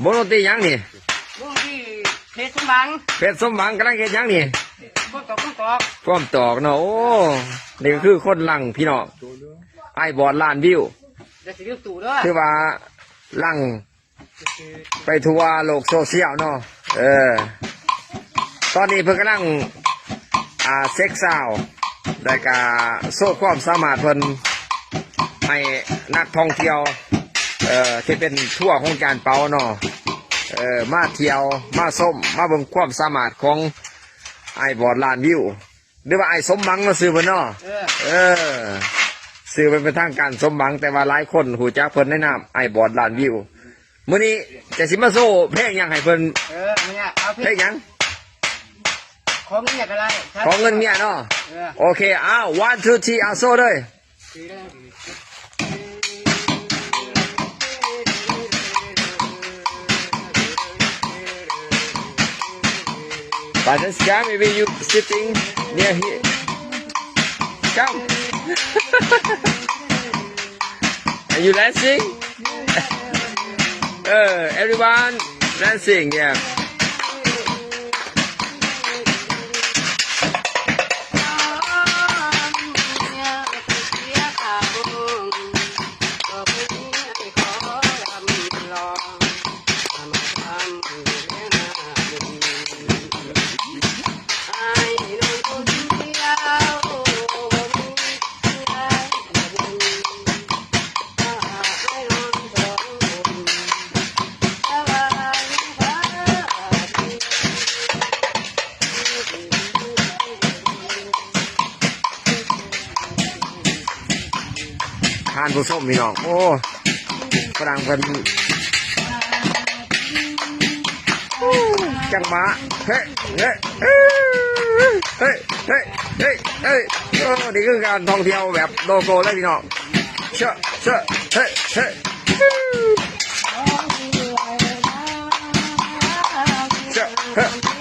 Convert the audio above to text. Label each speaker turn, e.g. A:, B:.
A: วงดนตรียังนี่
B: วงที่เพชรสมบัง
A: เพชรสมหวังกำลังเฮ็ดยังนี่
B: พวกตอก
A: พร้อมตอกเนาะโอ้นี่ก็คือคนลังพี่น้องไอ้บอดล้านวิว
B: จะสิเรียกตู่ด้วย
A: คือว่าลังไปทัวร์โลกโซเชียลเนาะตอนนี้เพิ่นกำลังเซ็กซาวได้กาโซ่ความสามารถเพิ่นให้นักท่องเที่ยวที่เป็นทั่วของจานเปาเนาะมาเที่ยวมาส้มมาเบิ่งความสามารถของไอ้บอดล้านวิวหรือว่าไอ้สมหวังมาซื้อเพิ่นเนาะซื้อเป็นทางการสมหวังแต่ว่าหลายคนหูจักเพิ่นแนะนำไอ้บอดล้านวิวมื้อนี้จะสิมาโซ่เพลงหยังให้เพิ่น
B: เนี่ยเอา
A: เพลงหยัง
B: ของเมียก็ได้
A: ของเงินเมียเนาะโอเคอ้าว1 2 3เอาโซ่เลยBut this guy, maybe you sitting near here. Come. Are you dancing? Everyone dancing, yeah.ทานผู้ส้มพี่น้องโอ้ฝรั่งเป็นจังหวะเฮ้เฮ้เฮ้เฮ้เฮ้เฮ้เฮ้โอ้นี่คือการท่องเที่ยวแบบโลโก้เลยพี่น้องเชื่อเชื่อเฮ้เฮ้เชื่อเฮ้